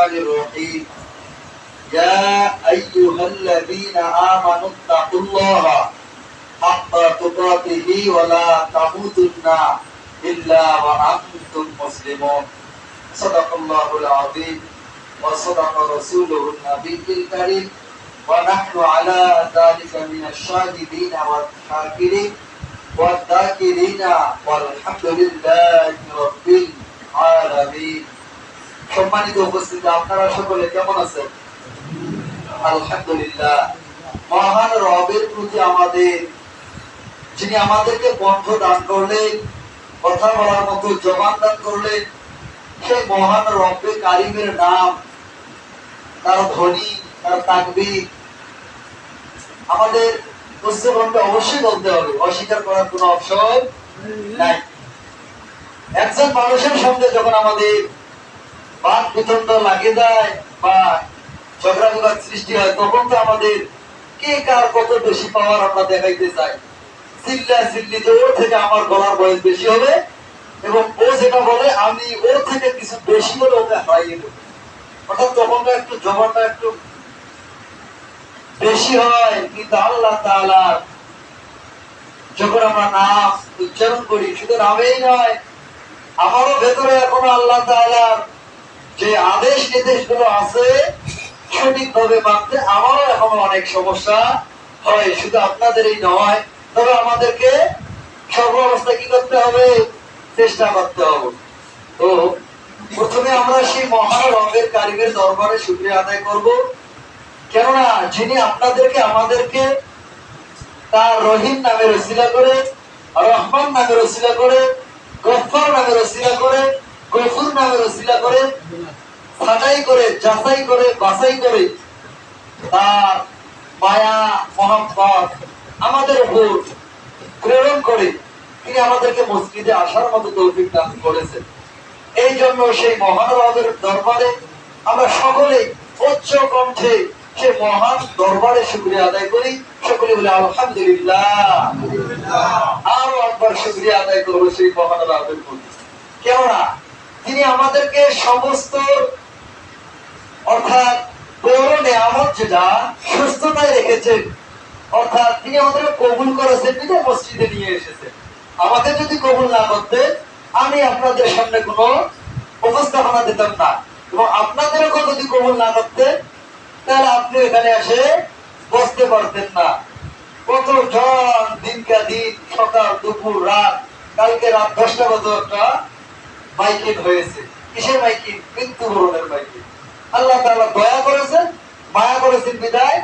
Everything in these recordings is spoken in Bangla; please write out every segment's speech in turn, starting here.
الرحمن الرحيم يا أيها الذين آمنوا اتقوا الله حق تقاته ولا تموتن إلا وأنتم مسلمون صدق الله العظيم وصدق رسوله النبي الكريم ونحن على ذلك من الشاهدين والشاكرين والذاكرين والحمد لله رب العالمين। সম্মানিত উপস্থিতি, আপনারা সকলে কেমন আছেন? আলহামদুলিল্লাহ। মহান রবের প্রতি আমাদের, যিনি আমাদেরকে কণ্ঠ দান করলেন, কথা বলার মতো জবান দান করলেন, সেই মহান রব্বে কারিমের নাম, তার ধ্বনি, তার তাকবীর আমাদের উচ্চকণ্ঠে অবশ্যই বলতে হবে, অস্বীকার করার কোনো অপশন নাই। একজন মানুষের সঙ্গে যখন আমাদের বাদ বিতণ্ড লাগে যায় বা ঝগড়া বিবাদ সৃষ্টি হয়, তখন তো আমাদের কে কার কত বেশি পাওয়ার আমরা দেখাইতে চাই। চিল্লা চিল্লিতে ওর থেকে আমার গলার বয়স বেশি হবে এবং ও যেটা বলে আমি ওর থেকে কিছু বেশি বলে ওকে হারিয়ে দেব। অর্থাৎ তখন একটু জবানটা একটু বেশি হয়। কিন্তু আল্লাহ তাআলা যখন আমরা নাম উচ্চারণ করি, শুধু নামেই নয়, আমারও ভেতরে এখন আল্লাহ তাআলার যে আদেশ নির্দেশ গুলো আছে সঠিকভাবে মানতে আমারও এখন অনেক সমস্যা হয়। শুধু আপনাদেরই নয়, তবে আমাদেরকে সর্ব অবস্থায় কি করতে হবে? চেষ্টা করতে হবে। তো প্রথমে আমরা সেই মহান রবের কারিমের দরবারে শুকরিয়া আদায় করব, কেননা যিনি আপনাদেরকে আমাদেরকে তার রহিম নামের ওসিলা করে, রহমান নামের ওসিলা করে, গফফার নামের ওসিলা করে, গফুর নামের ওসিলা করে, ছাঁটাই করে, যাচাই করে, বাছাই করে তার মায়া মহব্বত আমাদের উপর প্রেরণ করে তিনি আমাদেরকে মসজিদে আসার মতো তৌফিক দান করেছেন। এই জন্য সেই মহান রবের দরবারে আমরা সকলে উচ্চ কণ্ঠে সেই মহান দরবারে শুকরিয়া আদায় করি। সকলে বলে আলহামদুলিল্লাহ। আরো একবার শুকরিয়া আদায় করবো সেই মহান রবের প্রতি, কেননা তিনি আমাদেরকে সমস্ত অর্থাৎ বড় নেয়ামত যেটা সুস্থতায় রেখেছেন, অর্থাৎ তিনি আমাদেরকে কবুল করেছেন, তিনি মসজিদে নিয়ে এসেছেন। আমাকে যদি কবুল না করতে আমি আপনাদের সামনে কোনো উপস্থাপনা দিতাম না, এবং আপনাদেরও যদি কবুল না করতে তাহলে আপনি এখানে এসে বসতে পারতেন না। কতজন দিনকা দিন, সকাল দুপুর রাত, কালকে রাত 10টা বাজে একটা মাইকিং হয়েছে। কিসের মাইকিং? মৃত্যুবরণের মাইকিং। আল্লাহ তাআলা দয়া করেছেন, মায়া করেছেন বিদায়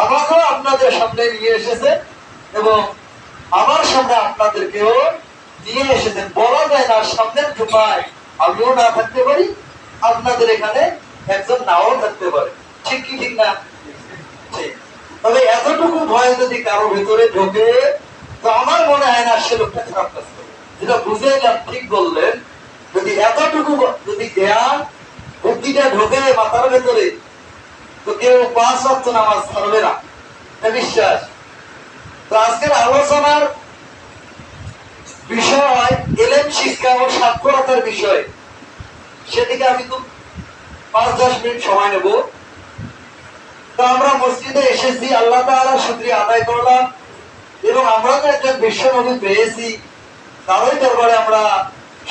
আমাকেও আপনাদের সামনে নিয়ে এসেছেন এবং আমার সামনে আপনাদেরকেও নিয়ে এসেছেন। বলা যায় না সামনের জুমায় আমিও না থাকতে পারি, আপনাদের এখানে একজন নাও থাকতে পারে। ঠিক কি ঠিক না? ঠিক। তবে এতটুকু ভয় যদি কারো ভিতরে ঢোকে, তো আমার মনে হয় না সে লোকটা খারাপ কাজ করে। যেটা বুঝাইলাম ঠিক বললেন, যদি এতটুকু যদি জ্ঞান বুদ্ধিটা ঢোকে মাথার ভেতরে, তো কেউ 5 ওয়াক্ত নামাজ ছাড়বে না, বিশ্বাস। তো আজকের আলোচনার বিষয় এলেম শিক্ষা ও সাক্ষরতার বিষয়। সেদিকে আমি তো 5-10 মিনিট সময় নেব। তো আমরা মসজিদে এসেছি, আল্লাহ তাআলার শুকরিয়া আদায় করলাম এবং আমরা তো একজন বিশ্ব নবী পেয়েছি, তারই দরবারে আমরা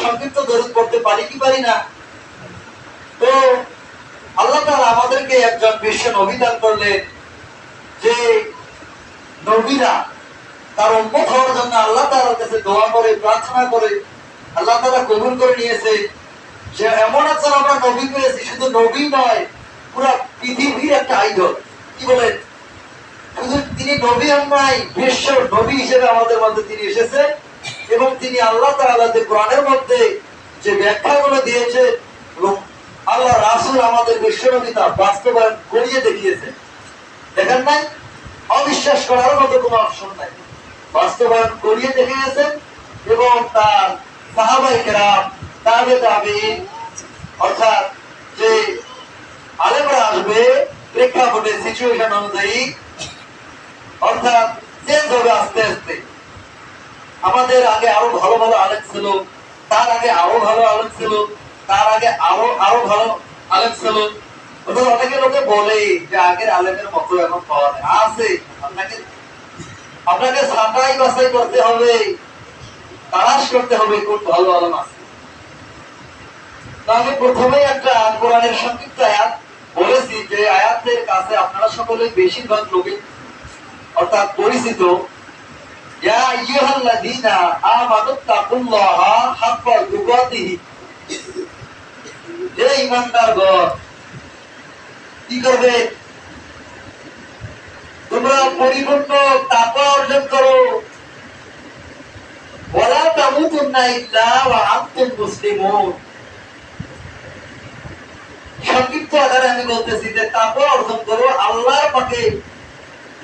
সংক্ষিপ্ত দরুদ পড়তে পারি কি পারি না? তো আল্লাহ তাআলা আমাদেরকে একজন বিশ্ব নবী দান করলেন, যে নবীরা তার উম্মত হওয়ার জন্য আল্লাহ তাআলার কাছে দোয়া করে, প্রার্থনা করে আল্লাহ তাআলা কবুল করে নিয়েছে। যে এমন একজন আমরা নবী পেয়েছি, শুধু নবী নয়, পুরা পৃথিবীর একটা আইডল। কি বলেন? শুধু তিনি নবী নয়, বিশ্ব নবী হিসেবে আমাদের মধ্যে তিনি এসেছেন এবং তিনি আল্লাহ তাআলা যে কোরআনের মধ্যে যে ব্যাখ্যাগুলো দিয়েছে এবং আল্লাহ রাসূল আমাদের বিশ্ব নবী তা বাস্তবায়ন করিয়ে দেখিয়েছেন। দেখেন নাই? অবিশ্বাস করার মতো কোনো অপশন নাই, বাস্তবায়ন করিয়ে দেখিয়েছেন এবং তার সাহাবায়ে কেরাম, তাবে তাবেঈন, অর্থাৎ যে আলেমরা আসবে প্রেক্ষাপটে, সিচুয়েশন অনুযায়ী, অর্থাৎ চেঞ্জ হবে আস্তে আস্তে। আমাদের আগে আরো ভালো ভালো আলেম ছিল, তার আগে আরো ভালো আলেম ছিল, তার আগে আরো ভালো আলেম ছিল, অনেকে লোকে বলে যে আগের আলেমের মতো এখন পাওয়া যায় আছে। আপনাকে আপনাকে ছাঁটাই বাছাই করতে হবে, তালাশ করতে হবে কোন ভালো আলেম আছে। আমি প্রথমেই একটা কোরআনের সংক্ষিপ্ত আয়াত বলেছি, যে আয়াতের কাছে আপনারা সকলে বেশিরভাগ লোকে অর্থাৎ পরিচিত, ইয়া আইয়ুহাল্লাযীনা আমানুত্তাকুল্লাহা হাক্কা তুকাতিহি, হে ঈমানদারগণ কি করবে? তোমরা পরিপূর্ণ তাকওয়া অর্জন করো, ওয়ালা তামুতুন্না ইল্লা ওয়া আনতুম মুসলিমুন। সংক্ষিপ্ত আকারে আমি বলতেছি যে তাকওয়া অর্জন করো, আল্লাহর পাকে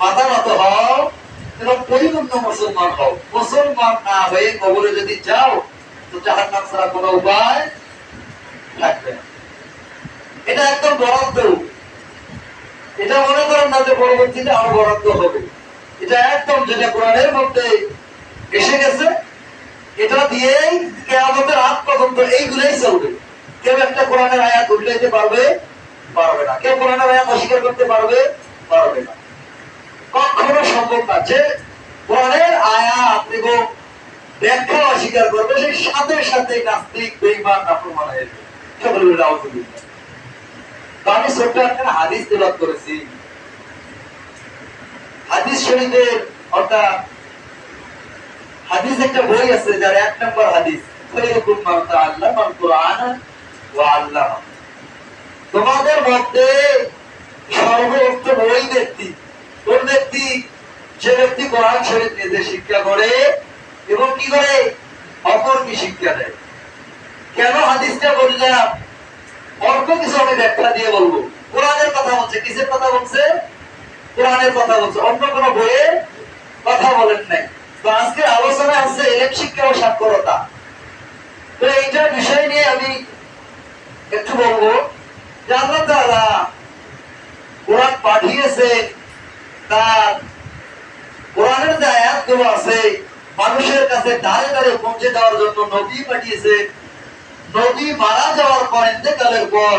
মাথা নত হও এবং পরিপূর্ণ মুসলমান হও। মুসলমান না হয়ে কবরে যদি যাও তো জাহান্নাম ছাড়া কোনো উপায় থাকবে না। এটা একদম বরাদ্দ। এটা মনে করেন না যে পরবর্তীতে আরো বরাদ্দ হবে। এটা একদম যেটা কোরআনের মধ্যে এসে গেছে, এটা দিয়েই কিয়ামতের আগ পর্যন্ত এইগুলাই চলবে। কেউ একটা কোরআনের আয়াত উল্টাইতে পারবে না, কেউ কোরআনের আয়াত অস্বীকার করতে পারবে না, কখনো সম্ভব না। যে কোরআনের আয়াত এবং ব্যাখ্যা অস্বীকার করবে সেই সাথে সাথে নাস্তিক, বেঈমান, নাফরমান হয়ে যাবে। সকলে বলে আউযুবিল্লাহ। তো আমি ছোট্ট একটা হাদিস তেলাওয়াত করেছি। হাদিস শরীফের অর্থাৎ হাদিস একটা বই আছে যার 1 নম্বর হাদিস, খায়রুকুম মান তাআল্লামাল কুরআন ওয়া আল্লামা। তোমাদের মধ্যে সর্বোত্তম ওই ব্যক্তি, কোন ব্যক্তি? যে ব্যক্তি কোরআন শরীফ নিজে শিক্ষা করে এবং কি করে? অপরকে শিক্ষা দেয়। কেন হাদিসটা বললাম? অল্প কিছু আমি ব্যাখ্যা দিয়ে বলবো। কোরআনের কথা বলছে, কিসের কথা বলছে? কোরআনের কথা বলছে, অন্য কোনো বইয়ের কথা বলেন নাই। তো আজকের আলোচনা আছে ইলম শিক্ষা ও সাক্ষরতা। তো এইটা বিষয় নিয়ে আমি একটু বলবো যে আল্লাহ তাআলা কোরআন পাঠিয়েছেন, তার কোরআনের যে আয়াতগুলো আছে মানুষের কাছে দাঁড়ে দাঁড়ে পৌঁছে দেওয়ার জন্য নবী পাঠিয়েছে। নবী মারা যাওয়ার পর, ইন্তেকালের পর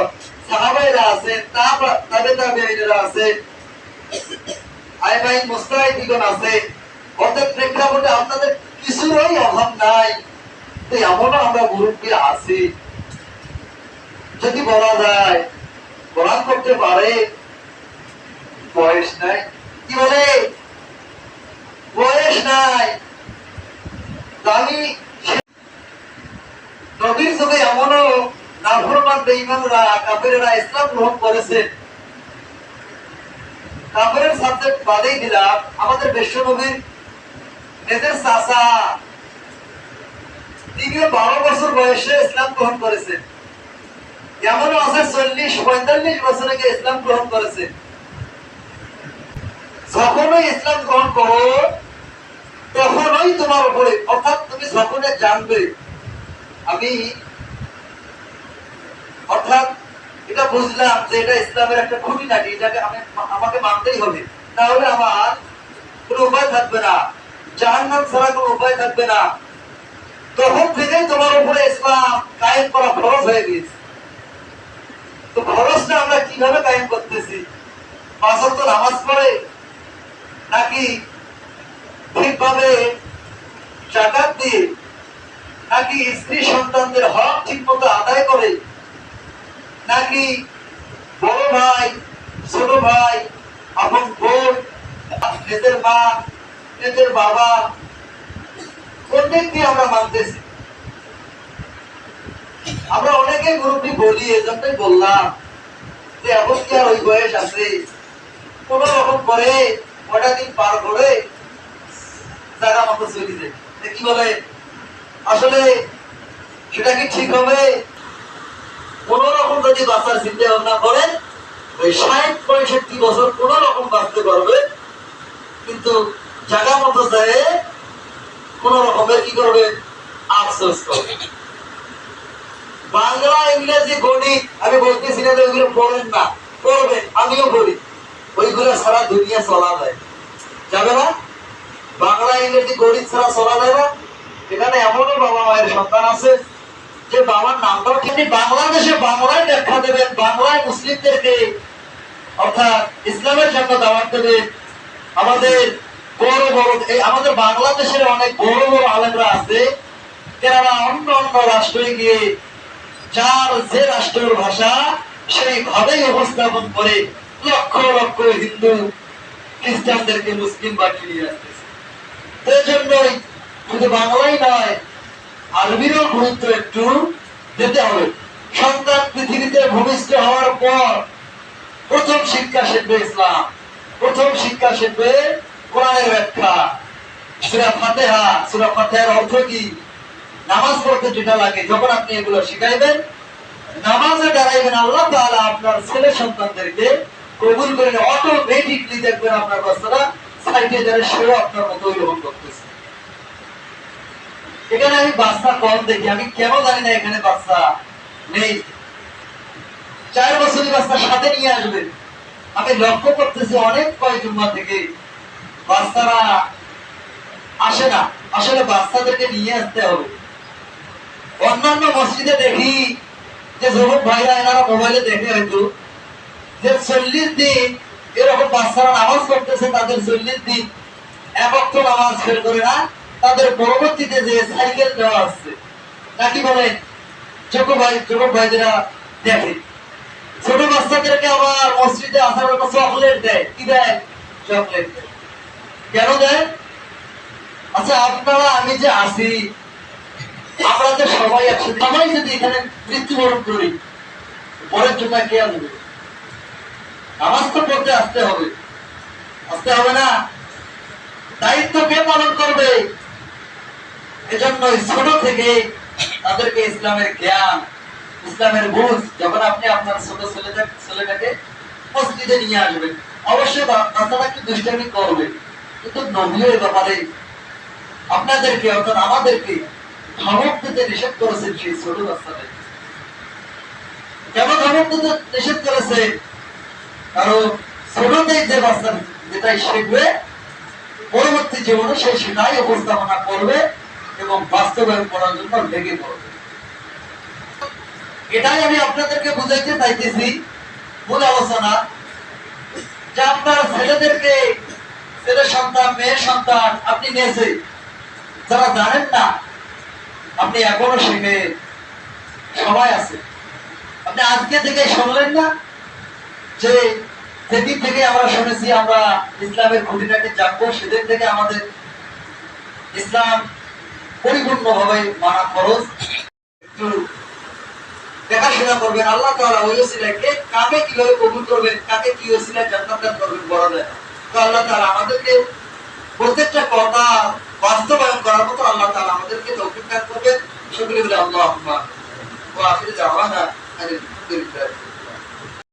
সাহাবায়েরা আছেন, তাবেঈরা আছেন, আইমাইন মুস্তাহিদিগণ আছে। অর্থাৎ প্রেক্ষাপটে আপনাদের কিছুরই অভাব নাই। তো এমনও আমরা মুরব্বী আছি, যদি বলা যায় কোরআন করতে পারে, বয়স নাই। কি বলে? বয়স নাই। আমি নবীর যুগে এমনও নাফরমান বেঈমানরা, কাফেরেরা ইসলাম গ্রহণ করেছেন। কাফেরের সাবজেক্ট বাদেই দিলাম, আমাদের বিশ্ব নবীর নিজের চাচা তিনি 12 বছর বয়সে ইসলাম গ্রহণ করেছেন। এমনও আছে 40-45 বছরে গিয়ে ইসলাম গ্রহণ করেছেন। যখনই ইসলাম গ্রহণ করো তখনই তোমার উপরে, অর্থাৎ তুমি যখনই জানবে আমি অর্থাৎ এটা বুঝলাম যে এটা ইসলামের একটা খুঁটিনাটি, এটাকে আমাকে মানতেই হবে, তাহলে আমার কোনো উপায় থাকবে না, জাহান্নাম ছাড়া কোনো উপায় থাকবে না। তখন থেকেই তোমার উপরে ইসলাম কায়েম করা ফরজ হয়ে গেছে। তো ফরজটা আমরা কিভাবে কায়েম করতেছি? 5 ওয়াক্ত নামাজ পড়ে, নাকি ঠিকভাবে যাকাত দিয়ে, নাকি স্ত্রী সন্তানদের হক ঠিক মতো আদায় করে, নাকি বড় ভাই, ছোট ভাই, আপন বোন, নিজের মা, নিজের বাবা, কোন দিক দিয়ে আমরা মানতেছি? আমরা অনেকে মুরব্বী বলি, এজন্যই বললাম যে এখন কি আর ওই বয়স আছে? কোন রকম করে কটা দিন পার করে জায়গা মতো চলে যায়। কি বলে? আসলে সেটা কি ঠিক হবে? কোন রকম যদি বাঁচার চিন্তা ভাবনা করেন, ওই 60-65 বছর কোন রকম বাঁচতে পারবে, কিন্তু জায়গা মতো যায় কোন রকমের কি করবে? আফসোস করবে। বাংলা, ইংরেজি, গণিত আমি বলতেছি না যে ওইগুলো পড়েন না, পড়বেন, আমিও বলি। ওইগুলো সারা দুনিয়া চলা যায়, যাবে না? বাংলা, ইংরেজি, গণিত ছাড়া চলা যায় না। এখানে এমনও বাবা মায়ের সন্তান আছে যে বাবার নামটাও ঠিক বাংলাদেশে বাংলায় ব্যাখ্যা দেবেন, বাংলায় মুসলিমদেরকে অর্থাৎ ইসলামের জন্য দাওয়াত দেবেন। আমাদের বড় বড় আমাদের বাংলাদেশের অনেক বড় বড় আলেমরা আছে, যারা অন্য অন্য রাষ্ট্রে গিয়ে যার যে রাষ্ট্রের ভাষা সেইভাবেই উপস্থাপন করে লক্ষ লক্ষ হিন্দু খ্রিস্টানদেরকে মুসলিম বানিয়ে নিয়ে আসতেছে। এই জন্যই শুধু বাংলাই নয়, আরবিরও গুরুত্ব একটু দিতে হবে। সন্তান পৃথিবীতে ভূমিষ্ঠ হওয়ার পর প্রথম শিক্ষা শিখবে ইসলাম, প্রথম শিক্ষা শিখবে কোরআনের ব্যাখ্যা, সূরা ফাতিহা। সূরা ফাতিহার অর্থ কি, নামাজ পড়তে যেটা লাগে, যখন আপনি এগুলো শিখাইবেন, নামাজে দাঁড়াইবেন, আল্লাহ তাআলা আপনার ছেলে সন্তানদেরকে কবুল করে অটোমেটিকলি দেখবেন আপনার বাচ্চারা সাইডে দাঁড়িয়ে সেও আপনার মতো গ্রহণ করতেছে। এখানে আমি বাচ্চা কম দেখি, আমি কেন জানি না এখানে বাচ্চা নেই। 4 বছরের বাচ্চা সাথে নিয়ে আসবেন। আমি লক্ষ্য করতেছি অনেক কয়েক জুম্মা থেকে বাচ্চারা আসে না। আসলে বাচ্চাদেরকে নিয়ে আসতে হবে। অন্যান্য মসজিদে দেখি যে যুবক ভাইরা এনারা মোবাইলে দেখে হয়তো যে 40 দিন এরকম বাচ্চারা নামাজ পড়তেছে, তাদের 40 দিন এক ওয়াক্ত নামাজ ফেল করে না, তাদের পরবর্তীতে যে সাইকেল দেওয়া হচ্ছে নাকি বলেন যুবক ভাইদেরা দেখে। ছোট বাচ্চাদেরকে আবার মসজিদে আসার একটা চকলেট দেয়। কি দেয়? চকলেট দেয়। কেন দেয়? আচ্ছা আপনারা আমি যে আসি, আমরা যে সবাই একসাথে, সবাই যদি এখানে মৃত্যুবরণ করি, পরের জন্য কে আসবে? নামাজ তো পড়তে আসতে হবে, আসতে হবে না? দায়িত্ব কে পালন করবে? এজন্য ছোট থেকে তাদেরকে ইসলামের জ্ঞান, ইসলামের বুঝ, যখন আপনি আপনার ছোট ছেলেটাকে মসজিদে নিয়ে আসবেন, অবশ্যই বাচ্চাটা একটু দুষ্টামি করবে, কিন্তু নবীও এ ব্যাপারে আপনাদেরকে অর্থাৎ আমাদেরকে ধমক দিতে নিষেধ করেছেন। সেই ছোট বাচ্চাদের কেন ধমক দিতে নিষেধ করেছে? কারণ ছোটতেই যে বাচ্চা যেটাই শিখবে, পরবর্তী জীবনে সে সেটাই উপস্থাপনা করবে এবং বাস্তবায়ন করার জন্য লেগে পড়বে। এটাই আমি আপনাদেরকে বুঝাইতে চাইতেছি মূল আলোচনা, যে আপনার ছেলেদেরকে, ছেলে সন্তান মেয়ে সন্তান আপনি নিয়েছে, যারা জানেন না আপনি এখনো শিখে সময় আছে। আপনি আজকে থেকে শুনলেন না যে সেদিন থেকে আমরা শুনেছি আমরা ইসলামের খুঁটিনাটি জানবো, সেদিন থেকে আমাদের ইসলাম পরিপূর্ণভাবে মানা খরচ। একটু দেখাশোনা করবেন। আল্লাহ তাআলা ওই ওসিলাকে কাকে কিভাবে কবুল করবেন, কাকে কি ওসিলায় জান্নাত দান করবেন বলা যায়। তো আল্লাহ তাআলা আমাদেরকে প্রত্যেকটা কথা বাস্তবায়ন করার মতো আল্লাহ তাআলা আমাদেরকে তৌফিক দান করবেন। সকলে বলে আল্লাহুম্মা